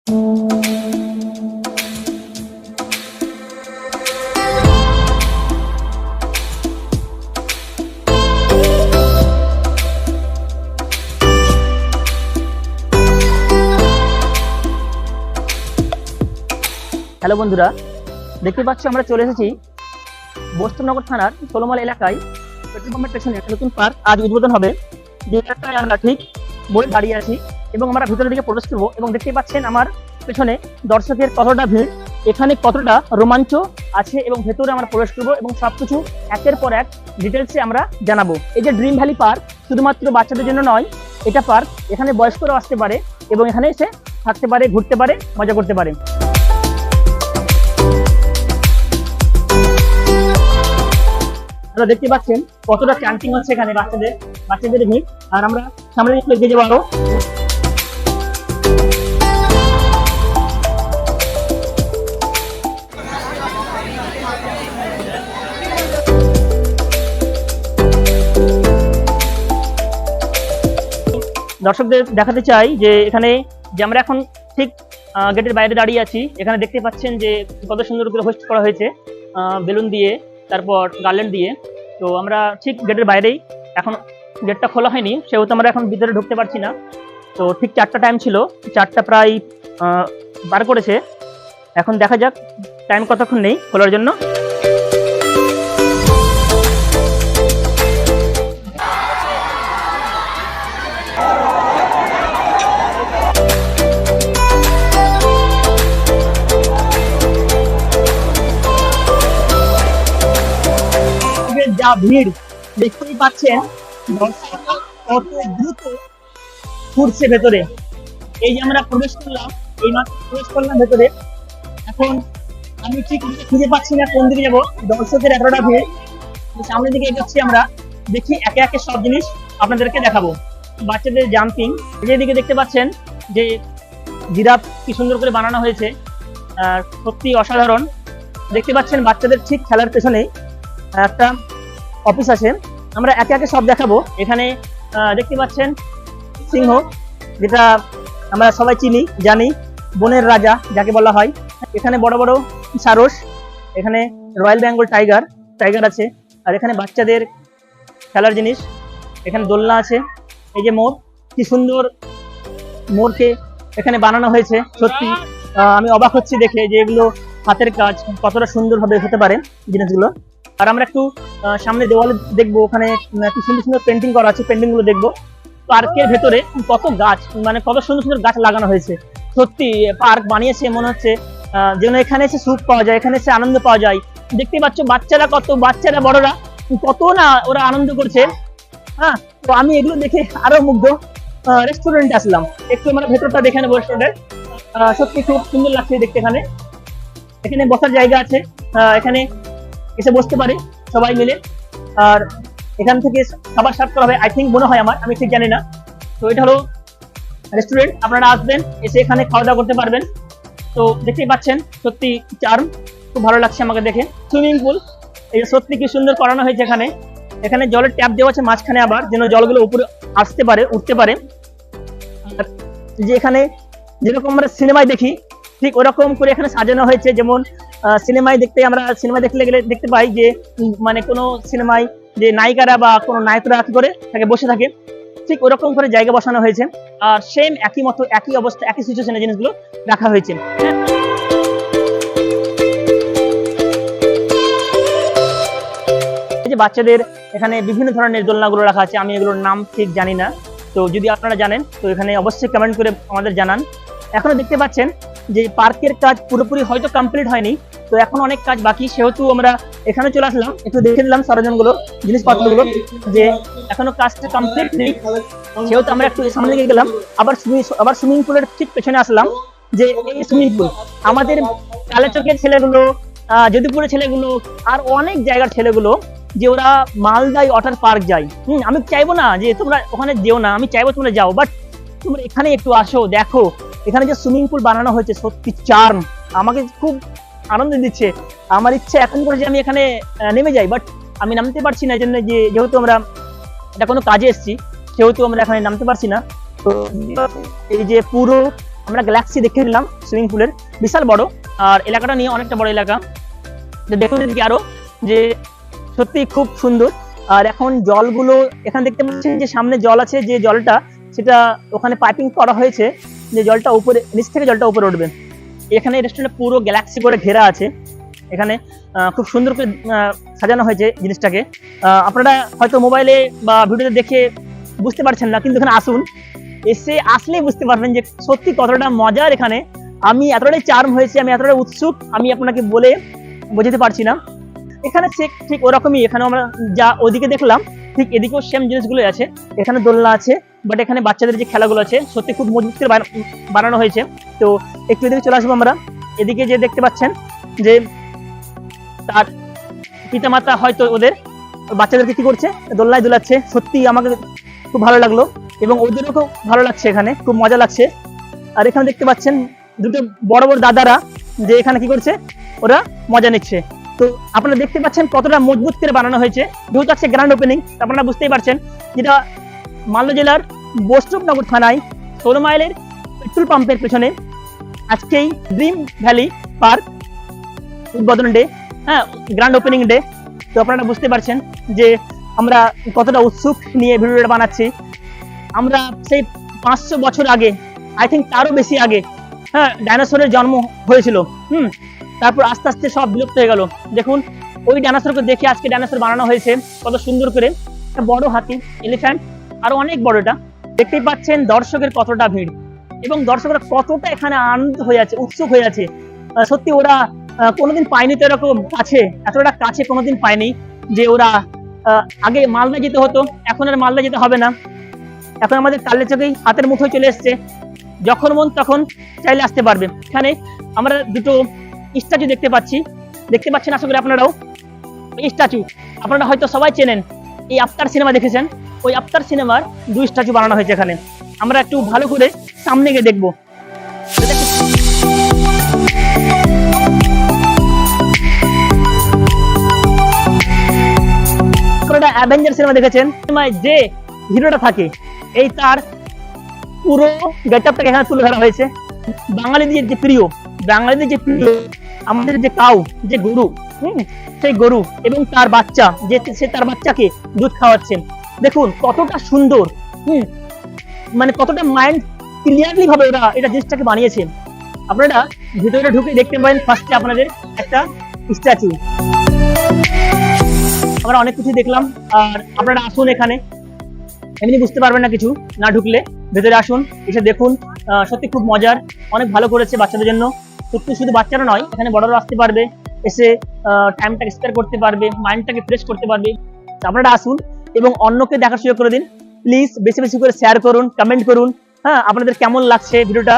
Hello বন্ধুরা, দেখতে পাচ্ছ আমরা চলে এসেছি বস্ত্রনগর থানার ষোলমাল এলাকায় পেট্রোল পাম্পের পেছনে একটা নতুন পার্ক আজ উদ্বোধন হবে। যে এলাকায় আমরা ঠিক বলে দাঁড়িয়ে আছি এবং আমরা ভিতরের দিকে প্রবেশ করবো এবং দেখতে পাচ্ছেন আমার পেছনে দর্শকের কতটা ভিড়, এখানে কতটা রোমাঞ্চ আছে এবং ভেতরে আমরা প্রবেশ করবো এবং সবকিছু একের পর এক ডিটেলসে আমরা জানাবো। এই যে ড্রিম ভ্যালি পার্ক শুধুমাত্র বাচ্চাদের জন্য নয়, এটা পার্ক এখানে বয়স্করাও আসতে পারে এবং এখানে এসে থাকতে পারে, ঘুরতে পারে, মজা করতে পারে। আপনারা দেখতে পাচ্ছেন কতটা ক্যাম্পিং হচ্ছে এখানে বাচ্চাদের ভিড়। আর আমরা সামনে এগিয়ে যাবো আরো। দর্শকদের দেখাতে চাই যে এখানে যে আমরা এখন ঠিক গেটের বাইরে দাঁড়িয়ে আছি, এখানে দেখতে পাচ্ছেন যে কত সুন্দর করে হোস্ট করা হয়েছে বেলুন দিয়ে, তারপর গার্ল্যান্ড দিয়ে। তো আমরা ঠিক গেটের বাইরেই, এখন গেটটা খোলা হয়নি সেহেতু আমরা এখন ভিতরে ঢুকতে পারছি না। তো ঠিক 4টা টাইম ছিল, 4টা প্রায় বার করেছে। এখন দেখা যাক টাইম কতক্ষণ নেই খোলার জন্য। যা ভিড় দেখতেই পাচ্ছেন, কত দ্রুত ঘুরছে ভেতরে। এই যে আমরা প্রবেশ করলাম, এই মাত্র প্রবেশ করলাম ভেতরে। এখন আমি ঠিক খুঁজে পাচ্ছি না কোন দিকে যাবো, দর্শকের এতটা ভিড়। সামনের দিকে এগোচ্ছি আমরা, দেখি একে একে সব জিনিস আপনাদেরকে দেখাবো। বাচ্চাদের জাম্পিং, যেদিকে দেখতে পাচ্ছেন যে জিরাফ কি সুন্দর করে বানানো হয়েছে, সত্যি অসাধারণ। দেখতে পাচ্ছেন বাচ্চাদের ঠিক খেলার পেছনে একটা অফিস আছে, আমরা একে একে সব দেখাবো। এখানে দেখতে পাচ্ছেন সিংহ, যেটা আমরা সবাই চিনি জানি, বনের রাজা যাকে বলা হয়। এখানে বড় বড় সারস, এখানে রয়্যাল বেঙ্গল টাইগার আছে। আর এখানে বাচ্চাদের খেলার জিনিস, এখানে দোলনা আছে। এই যে মোর, কি সুন্দর মোরকে এখানে বানানো হয়েছে। সত্যি আমি অবাক হচ্ছি দেখে যে এগুলো হাতের কাজ, কতটা সুন্দরভাবে হতে পারে জিনিসগুলো। আর আমরা একটু সামনে দেওয়ালে দেখবো, ওখানে কি সুন্দর সুন্দর পেন্টিং করা আছে, পেন্টিং গুলো দেখবো। পার্কের ভেতরে কত গাছ, মানে কত সুন্দর সুন্দর গাছ লাগানো হয়েছে। সত্যি পার্ক বানিয়েছে মনে হচ্ছে যেন এখানে এসে সুখ পাওয়া যায়, এখানে এসে আনন্দ পাওয়া যায়। দেখতে পাচ্ছ বাচ্চারা বড়রা কত না ওরা আনন্দ করছে। হ্যাঁ, তো আমি এগুলো দেখে আরো মুগ্ধ। রেস্টুরেন্টে আসলাম, একটু আমরা ভেতরটা দেখে নেবো রেস্টুরেন্টের। সত্যি খুব সুন্দর লাগছে দেখতে। এখানে বসার জায়গা আছে, এখানে এসে বসতে পারে সবাই মিলে। আর এখান থেকে খাবার সার্ভ করা হবে, আই থিঙ্ক, মনে হয় আমার, আমি ঠিক জানি না। তো এটা হলো রেস্টুরেন্ট, আপনারা আসবেন, এসে এখানে খাওয়া দাওয়া করতে পারবেন। তো দেখতেই পাচ্ছেন সত্যি চার্ম, খুব ভালো লাগছে আমাকে দেখে। সুইমিং পুল, এই সত্যি কি সুন্দর করানো হয়েছে। এখানে জলের ট্যাপ দেওয়া আছে মাঝখানে, আবার যেন জলগুলো উপরে আসতে পারে, উঠতে পারে। আর যে এখানে যেরকম আমরা সিনেমায় দেখি ঠিক ওরকম করে এখানে সাজানো হয়েছে। যেমন সিনেমা দেখতে গেলে দেখতে পাই যে মানে কোনো সিনেমায় যে নায়িকারা বা কোনো নায়করা কি করে তাকে বসে থাকে, ঠিক ওরকম করে জায়গা বসানো হয়েছে। আর সেম একই মতো, একই অবস্থা, একই সিচুয়েশনে জিনিসগুলো রাখা হয়েছে। এই যে বাচ্চাদের এখানে বিভিন্ন ধরনের দোলনাগুলো রাখা আছে, আমি এগুলোর নাম ঠিক জানি না। তো যদি আপনারা জানেন তো এখানে অবশ্যই কমেন্ট করে আমাদের জানান। এখনো দেখতে পাচ্ছেন যে পার্কের কাজ পুরোপুরি হয়তো কমপ্লিট হয়নি, তো এখন অনেক কাজ বাকি। সেহেতু আমরা এখানে চলে আসলাম, একটু দেখে নিলাম সরঞ্জামগুলো, জিনিসপত্রগুলো, যে এখনো কাজটা কমপ্লিট নেই। সেহেতু আমরা একটু সামনে দিকে গেলাম, আবার সুইমিং পুলের ঠিক পেছনে আসলাম। যে এই সুইমিং পুল আমাদের কালেচকের ছেলেগুলো, যদুপুরের ছেলেগুলো, আর অনেক জায়গার ছেলেগুলো, যে ওরা মালদায় ওয়াটার পার্ক যায়। আমি চাইবো না যে তোমরা ওখানে যেও না, আমি চাইবো তোমরা যাও, বাট তোমরা এখানে একটু আসো, দেখো এখানে যে সুইমিং পুল বানানো হয়েছে, সত্যি চার্ম, আমাকে খুব আনন্দ দিচ্ছে। আমার ইচ্ছে এখন করে যে আমি এখানে নেমে যাই, বাট আমি নামতে পারছি না। এই জন্য যেহেতু আমরা এটা কোনো কাজে এসেছি, সেহেতু আমরা এখানে নামতে পারছি না। তো এই যে পুরো আমরা গ্যালাক্সি দেখে নিলাম সুইমিং পুলের, বিশাল বড়, আর এলাকাটা নিয়ে অনেকটা বড় এলাকা। দেখুন এদিকে আরো, যে সত্যি খুব সুন্দর। আর এখন জলগুলো এখানে দেখতে পাচ্ছেন যে সামনে জল আছে, যে জলটা সেটা ওখানে পাইপিং করা হয়েছে, যে জলটা উপরে, নিচ থেকে জলটা উপরে উঠবে। এখানে রেস্টুরেন্টে পুরো গ্যালাক্সি করে ঘেরা আছে, এখানে খুব সুন্দর করে সাজানো হয়েছে জিনিসটাকে। আপনারা হয়তো মোবাইলে বা ভিডিওতে দেখে বুঝতে পারছেন না, কিন্তু এখানে আসুন, আসলেই বুঝতে পারবেন যে সত্যি কতটা মজার এখানে। আমি এতটাই চার্ম হয়েছে, আমি এতটাই উৎসুক, আমি আপনাকে বলে বোঝাতে পারছি না। এখানে ঠিক ওরকমই, এখানে আমরা যা ওদিকে দেখলাম ঠিক এদিকেও সেম জিনিসগুলো আছে। এখানে দোলনা আছে, বাট এখানে বাচ্চাদের যে খেলাগুলো আছে সত্যি খুব মজবুত করে বানানো হয়েছে। তো একটু এদিকে চলে আসবো আমরা। এদিকে যে দেখতে পাচ্ছেন যে তার পিতামাতা হয়তো ওদের বাচ্চাদেরকে কি করছে, দোলনায় দোলাচ্ছে। সত্যি আমাকে খুব ভালো লাগলো এবং ওদেরও খুব ভালো লাগছে, এখানে খুব মজা লাগছে। আর এখানে দেখতে পাচ্ছেন দুটো বড় বড় দাদারা যে এখানে কি করছে, ওরা মজা নিচ্ছে। তো আপনারা দেখতে পাচ্ছেন কতটা মজবুত করে বানানো হয়েছে। যেহেতু আছে গ্র্যান্ড ওপেনিং, আপনারা বুঝতেই পারছেন, যেটা মালদা জেলার বৈষ্ণবনগর থানায় 16 মাইলের পেট্রোল পাম্পের পেছনে আজকেই ড্রিম ভ্যালি পার্ক উদ্বোধন ডে, হ্যাঁ, গ্র্যান্ড ওপেনিং ডে। তো আপনারা বুঝতে পারছেন যে আমরা কতটা উৎসুক নিয়ে ভিডিওটা বানাচ্ছি। আমরা সেই 500 বছর আগে, আই থিঙ্ক তারও বেশি আগে, হ্যাঁ, ডাইনোসরের জন্ম হয়েছিল। তারপর আস্তে আস্তে সব বিলুপ্ত হয়ে গেল। দেখুন ওই ডাইনোসরকে দেখে আজকে ডাইনোসর বানানো হয়েছে কত সুন্দর করে। একটা বড় হাতি, এলিফ্যান্ট, আরো অনেক বড়। এটা দেখতেই পাচ্ছেন দর্শকের কতটা ভিড় এবং দর্শকরা কতটা এখানে আনন্দ হয়ে আছে, উৎসুক হয়ে আছে। সত্যি ওরা কোনোদিন পায়নি তো এরকম কাছে, এতটা কাছে কোনোদিন পায়নি। যে ওরা আগে মালদা যেতে হতো, এখন আর মালদা যেতে হবে না, এখন আমাদের কালের চোখেই হাতের মুঠোয় চলে এসছে। যখন মন তখন চাইলে আসতে পারবে। এখানে আমরা দুটো স্ট্যাচু দেখতে পাচ্ছেন, আশা করি আপনারাও। এই স্ট্যাচু আপনারা হয়তো সবাই চেনেন, এই আফতার সিনেমা দেখেছেন, ওই আফতার সিনেমার 2 স্ট্যাচু বানানো হয়েছে এখানে। আমরা একটু ভালো করে সামনে গিয়ে দেখবো। আপনারা অ্যাভেঞ্জার সিনেমা দেখেছেন, সিনেমায় যে হিরোটা থাকে, এই তার পুরো গেটআপটাকে এখানে তুলে ধরা হয়েছে। বাঙালিদের যে প্রিয়, আমাদের যে কাউ, যে গরু, সেই গরু এবং তার বাচ্চা, যে সে তার বাচ্চাকে দুধ খাওয়াচ্ছেন। দেখুন কতটা সুন্দর, মানে কতটা মাইন্ড ক্লিয়ারলি ভাবে ওরা এটা জিনিসটাকে বানিয়েছে। আপনারা ভিতরে ঢুকে দেখতে পাবেন ফার্স্টে আপনাদের একটা স্ট্যাচু। আমরা অনেক কিছু দেখলাম, আর আপনারা আসুন, এখানে এমনি বুঝতে পারবেন না কিছু না ঢুকলে। ভেতরে আসুন, এসে দেখুন, সত্যি খুব মজার, অনেক ভালো করেছে বাচ্চাদের জন্য। সত্যি শুধু বাচ্চারা নয়, এখানে বড়রা আসতে পারবে, এসে টাইমটাকে স্পেয়ার করতে পারবে, মাইন্ডটাকে ফ্রেশ করতে পারবে। আপনারা আসুন এবং অন্যকে দেখার সুযোগ করে দিন। প্লিজ বেশি বেশি করে শেয়ার করুন, কমেন্ট করুন, হ্যাঁ, আপনাদের কেমন লাগছে ভিডিওটা